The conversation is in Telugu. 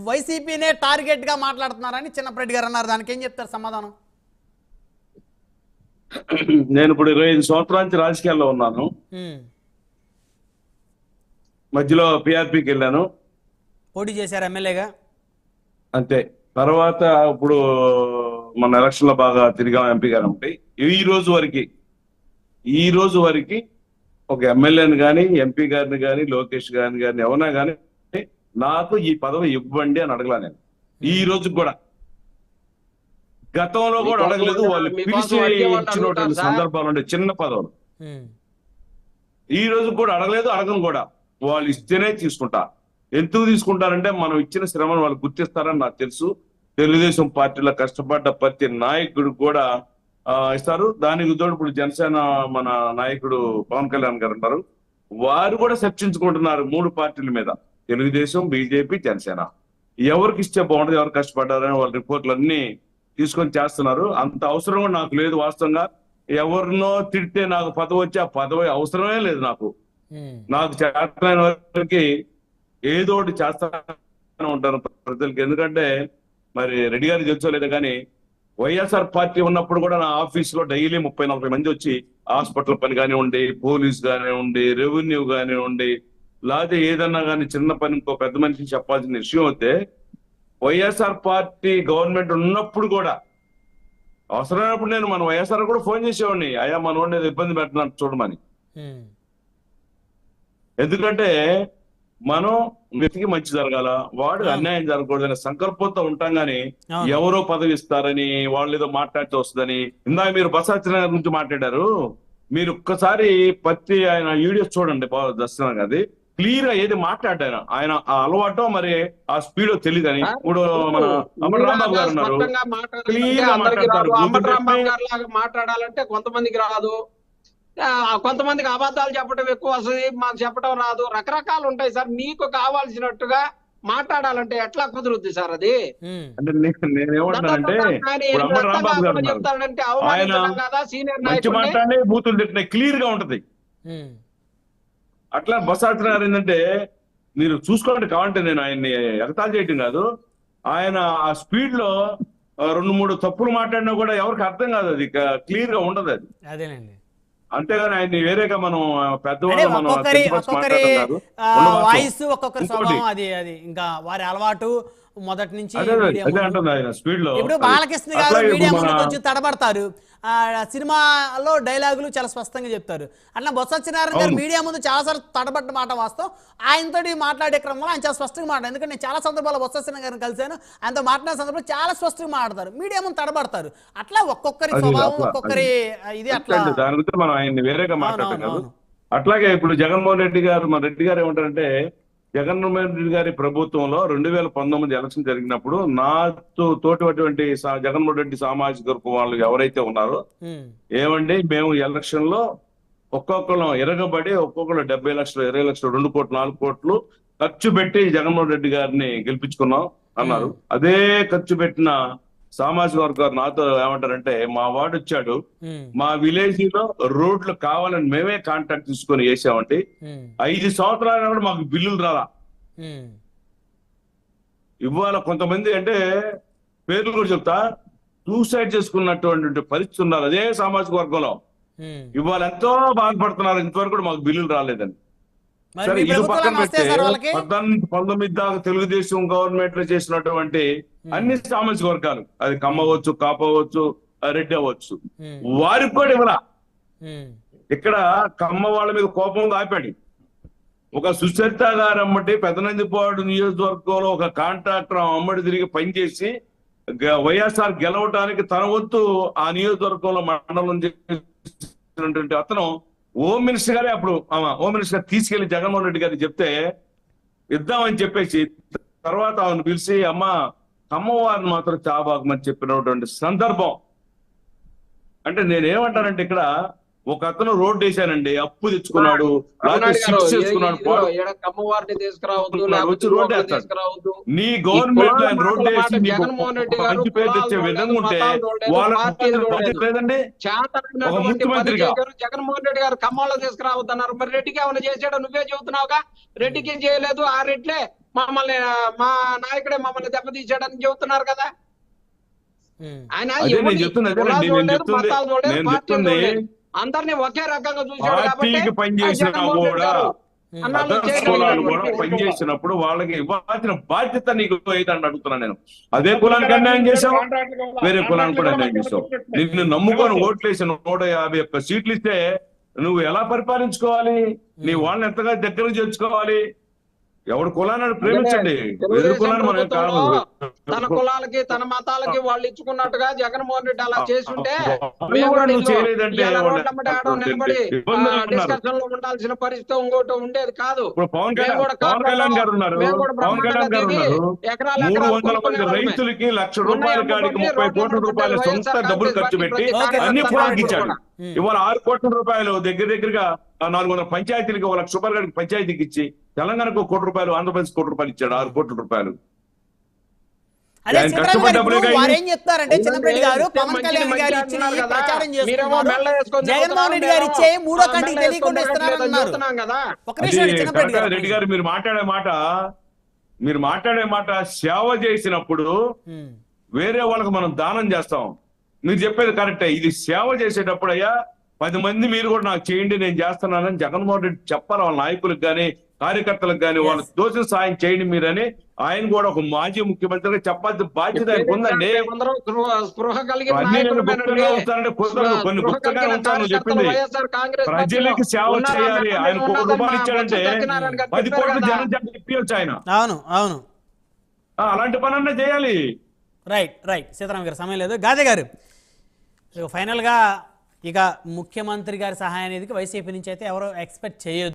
వైసీపీనే టార్గెట్ గా మాట్లాడుతున్నారని చిన్నప్పరెడ్డి గారు అన్నారు. దానికి ఏం చెప్తారు సమాధానం? నేను ఇప్పుడు 25 సంవత్సరాల నుంచి రాజకీయాల్లో ఉన్నాను. మధ్యలో పిఆర్పికి వెళ్ళాను, పోటీ చేశారు ఎమ్మెల్యేగా. అంతే. తర్వాత ఇప్పుడు మన ఎలక్షన్ లో బాగా తిరిగాం ఎంపీ గారు. ఉంటాయి ఈ రోజు వరకు ఒక ఎమ్మెల్యేని కానీ ఎంపీ గారిని కానీ లోకేష్ గారిని కానీ ఎవరైనా కానీ నాకు ఈ పదవి ఇవ్వండి అని అడగలా. నేను ఈ రోజు కూడా, గతంలో కూడా అడగలేదు. వాళ్ళు పిలిచి ఇచ్చినటువంటి సందర్భాలు ఉండే చిన్న పదవులు ఈ రోజు కూడా అడగలేదు, అడగను కూడా. వాళ్ళు ఇస్తేనే తీసుకుంటా. ఎందుకు తీసుకుంటారంటే మనం ఇచ్చిన శ్రమను వాళ్ళు గుర్తిస్తారని నాకు తెలుసు. తెలుగుదేశం పార్టీలో కష్టపడ్డ ప్రతి నాయకుడు కూడా ఇస్తారు. దానికి తోడు ఇప్పుడు జనసేన మన నాయకుడు పవన్ కళ్యాణ్ గారు ఉంటారు, వారు కూడా చర్చించుకుంటున్నారు 3 పార్టీల మీద, తెలుగుదేశం, బీజేపీ, జనసేన. ఎవరికి ఇస్తే బాగుంటుంది, ఎవరు కష్టపడ్డారని వాళ్ళ రిపోర్ట్లు అన్ని తీసుకొని చేస్తున్నారు. అంత అవసరం కూడా నాకు లేదు. వాస్తవంగా ఎవరినో తిడితే నాకు పదవి వచ్చి ఆ పదవి అవసరమే లేదు నాకు. నాకు చేతనైన వారికి ఏదో ఒకటి చేస్తానే ఉంటాను ప్రజలకి. ఎందుకంటే మరి రెడ్డి గారికి తెలుసో లేదా కానీ వైఎస్ఆర్ పార్టీ ఉన్నప్పుడు కూడా నా ఆఫీస్ లో డైలీ 30-40 మంది వచ్చి హాస్పిటల్ పని కానివ్వండి, పోలీస్ కానివ్వండి, రెవెన్యూ కానివ్వండి, లేకపోతే ఏదన్నా కానీ చిన్న పని ఇంకో పెద్ద మనిషిని చెప్పాల్సిన విషయం అయితే వైఎస్ఆర్ పార్టీ గవర్నమెంట్ ఉన్నప్పుడు కూడా అవసరమైనప్పుడు నేను మన వైఎస్ఆర్ కూడా ఫోన్ చేసేవాడిని, అయ్యా మన వాడిని ఇబ్బంది పెట్టినట్టు చూడమని. ఎందుకంటే మనం వ్యక్తికి మంచి జరగాల, వాడు అన్యాయం జరగకూడదనే సంకల్పంతో ఉంటాం. గానీ ఎవరో పదవి ఇస్తారని వాళ్ళు ఏదో మాట్లాడితే వస్తుందని. ఇందాక మీరు బస్ సత్యనారాయణ గురించి మాట్లాడారు, మీరు ఒక్కసారి ఆయన వీడియోస్ చూడండి. దర్శనం గారి క్లియర్ గా ఏది మాట్లాడారు, ఆయన ఆ అలవాటో మరి ఆ స్పీడ్ తెలియదని. ఇప్పుడు మన అమర్ రాంబాబు గారు ఉన్నారు, క్లియర్ గా మాట్లాడతారు. మాట్లాడాలంటే కొంతమందికి రాదు, కొంతమందికి అబద్ధాలు చెప్పడం ఎక్కువ వస్తుంది, మాకు చెప్పడం రాదు, రకరకాలు ఉంటాయి సార్. మీకు కావాల్సినట్టుగా మాట్లాడాలంటే ఎట్లా కుదురుద్ది సార్ అది? అంటే నేనేమంటానంటే చెప్తాడంటే అవమానించడం కదా సీనియర్ నాయకుడు, బూతులు తిట్టిన క్లియర్ గా ఉంటది. అట్లా బస్ ఆడుతున్నారు. ఏంటంటే మీరు చూసుకోండి, కావాలంటే నేను ఆయన్ని ఎగతాళి చేయటం కాదు. ఆయన ఆ స్పీడ్ లో 2-3 తప్పులు మాట్లాడినా కూడా ఎవరికి అర్థం కాదు, అది క్లియర్ గా ఉండదు అది. అదేనండి. అంతేగాని ఆయన్ని వేరేగా మనం పెద్దవాళ్ళు మనం వాయిస్ ఒక్కొక్కరి స్వభావం అది ఇంకా వారి అలవాటు మొదటి నుంచి. ఇప్పుడు బాలకృష్ణ గారు మీడియా ముందు కొంచెం తడబడతారు, సినిమాలో డైలాగులు చాలా స్పష్టంగా చెప్తారు. అట్లా బొత్స సత్యనారాయణ గారు మీడియా ముందు చాలాసార్లు తడబడ్డ మాట వాస్తవం. ఆయనతో మాట్లాడే క్రమంలో ఆయన చాలా స్పష్టంగా మాట్లాడారు. ఎందుకంటే నేను చాలా సందర్భాల్లో బొత్స సత్యనారాయణ గారిని కలిశాను, ఆయనతో మాట్లాడే సందర్భంలో చాలా స్పష్టంగా మాట్లాడతారు, మీడియా ముందు తడబడతారు. అట్లా ఒక్కొక్కరి స్వభావం ఒక్కొక్కరి ఇది. అట్లా దాని గురించి మనం ఆయన్ని వేరేగా మాట్లాడతాం కాదు. అట్లాగే ఇప్పుడు జగన్మోహన్ రెడ్డి గారు, మన రెడ్డి గారు ఏమంటారంటే, జగన్మోహన్ రెడ్డి గారి ప్రభుత్వంలో 2019 ఎలక్షన్ జరిగినప్పుడు నాతో తోటిటువంటి జగన్మోహన్ రెడ్డి సామాజిక వర్గం వాళ్ళు ఎవరైతే ఉన్నారో, ఏమండి మేము ఎలక్షన్ లో ఒక్కొక్కరు ఎరగబడి ఒక్కొక్కరు 70 లక్షలు, 20 లక్షలు, 2 కోట్లు, 4 కోట్లు ఖర్చు పెట్టి జగన్మోహన్ రెడ్డి గారిని గెలిపించుకున్నాం అన్నారు. అదే ఖర్చు పెట్టిన సామాజిక వర్గాలు నాతో ఏమంటారంటే, మా వాడు వచ్చాడు, మా విలేజ్ లో రోడ్లు కావాలని మేమే కాంట్రాక్ట్ తీసుకొని వేసామంటే 5 సంవత్సరాలు కూడా మాకు బిల్లులు రాలా. ఇవాళ కొంతమంది అంటే పేర్లు కూడా చెప్తా, సూసైడ్ చేసుకున్నటువంటి పరిస్థితి ఉన్నారు అదే సామాజిక వర్గంలో. ఇవాళ ఎంతో బాధపడుతున్నారు, ఇంతవరకు కూడా మాకు బిల్లులు రాలేదని. సరే, ఇది పక్కన పెడితే 19 దాకా తెలుగుదేశం గవర్నమెంట్ లో చేసినటువంటి అన్ని సామాజిక వర్గాలు, అది కమ్మ అవ్వచ్చు, కాపు అవ్వచ్చు, రెడ్డి అవ్వచ్చు, వారికి కూడా ఇవ్వరా. ఇక్కడ కమ్మ వాళ్ళ మీద కోపం ఆపాడు. ఒక సుచరిత గారు అమ్మటి పెదనందిపాడు నియోజకవర్గంలో ఒక కాంట్రాక్టర్ అమ్మడి తిరిగి పనిచేసి వైఎస్ఆర్ గెలవటానికి తన వంతు ఆ నియోజకవర్గంలో మండలం చేసినటువంటి అతను హోమ్ మినిస్టర్ గారే, అప్పుడు హోమ్ మినిస్టర్ గారు తీసుకెళ్లి జగన్మోహన్ రెడ్డి గారికి చెప్తే ఇద్దామని చెప్పేసి తర్వాత ఆమెను పిలిచి, అమ్మ అమ్మవారిని మాత్రం చాబాకమని చెప్పినటువంటి సందర్భం. అంటే నేనేమంటానంటే, ఇక్కడ ఒక అతను రోడ్డు వేసానండి, అప్పు తెచ్చుకున్నాడు, నీ గవర్నమెంట్ ఆయన రోడ్డు వేసి మంచి పేరు తెచ్చే విధంగా ఉంటే లేదండి. ఒక ముఖ్యమంత్రిగా జగన్మోహన్ రెడ్డి గారు ఖమ్మంలో తీసుకురావద్దన్నారు, మరి రెడ్డికి ఏమైనా చేశాడో నువ్వే చెబుతున్నావుగా. రెడ్డికి ఏం చేయలేదు, ఆ రెడ్లే మమ్మల్ని మా నాయకుడే మమ్మల్ని దెబ్బతీసాడని చెబుతున్నారు కదా. ఆయన అదే నేను చెప్తున్నా, కులాలు నేను చూడలేదు, చెప్తుంది, మతాలు చూడలేదు, నేను పార్టీలు చెప్తుంది చూడలేదు. అందరినీ ఒకే రకంగా చూశాడు కాబట్టి పార్టీకి పనిచేసినా జగన్మోహన్ రెడ్డి కూడా గారు అన్నాలు అదర్స్ కులాలు కూడా చేయగలిగినటువంటి పనిచేసినప్పుడు వాళ్ళకి ఇవ్వాల్సిన బాధ్యత నీకు ఏదని అడుగుతున్నాను నేను. అదే కులానికి అన్యాయం చేసావు, వేరే కులానికి కూడా అన్యాయం చేసావు. నిన్ను నమ్ముకొని ఓట్లేసి 151 సీట్లు ఇస్తే నువ్వు ఎలా పరిపాలించుకోవాలి? నీ వాళ్ళని ఎంతగా దగ్గర చేర్చుకోవాలి? ఎవడు కులాన్ని ప్రేమించండి, ఎదురు కులాన్ని మనం కాదు. తన కులాలకి తన మతాలకి వాళ్ళు ఇచ్చుకున్నట్టుగా జగన్మోహన్ రెడ్డి అలా చేస్తుంటే నువ్వు చేయలేదంటే డిస్కషన్ లో ఉండాల్సిన పరిస్థితి ఇంకోటి ఉండేది కాదు. ఇప్పుడు పవన్ కళ్యాణ్ గారు ఉన్నారు, పవన్ కళ్యాణ్ గారు ఉన్నారు. 300 మంది రైతులకి ₹1,00,000 కాడికి 30 కోట్ల రూపాయల సొంత డబ్బులు ఖర్చు పెట్టి అన్ని కులాలకు ఇచ్చాడు. ఇవాళ 6 కోట్ల రూపాయలు దగ్గరగా 400 పంచాయతీలకి ₹1,00,000 కాడికి పంచాయతీకి ఇచ్చి తెలంగాణకు ₹1 కోటి, ఆంధ్రప్రదేశ్ ₹1 ఇచ్చాడు. 6 కోట్ల రూపాయలు. అదే చిత్రం గారు ఇప్పుడు వారు ఏం చెప్తారంటే, చిన్నరెడ్డి గారు పవన్ కళ్యాణ్ గారు ఇచ్చి ప్రచారం చేస్తున్నారు, జగన్మోహన్ రెడ్డి గారు ఇచ్చే మూడో కంటికి తెలియకుండా ఇస్తున్నారన్నారు. ఒక నిమిషం చిన్నరెడ్డి రెడ్డి గారు మీరు మాట్లాడే మాట సేవ చేసినప్పుడు వేరే వాళ్ళకి మనం దానం చేస్తాం. మీరు చెప్పేది కరెక్టే. ఇది సేవ చేసేటప్పుడు అయ్యా 10 మంది మీరు కూడా నాకు చేయండి, నేను చేస్తున్నానని జగన్మోహన్ రెడ్డి చెప్పాలి వాళ్ళ నాయకులకు కానీ కార్యకర్తలకు కానీ, వాళ్ళ దోషం సాయం చేయండి మీరని ఆయన కూడా ఒక మాజీ ముఖ్యమంత్రిగా చెప్పాల్సిన బాధ్యత ఆయనకు ఉందండి. కొన్ని గుప్తంగా ఉంటాను చెప్పింది. ప్రజలకి సేవ చేయాలి. ఆయన ₹1 ఇచ్చాడంటే 10 కోట్ల జనం ఇప్పించచ్చు ఆయన. అవును అవును, అలాంటి పని అన్నా చేయాలి. రైట్ సీతారాం గారు, సమయం లేదు. గాదే గారు, ఫైనల్గా ఇక ముఖ్యమంత్రి గారి సహాయానికి వైసీపీ నుంచి అయితే ఎవరో ఎక్స్పెక్ట్ చేయొద్దు.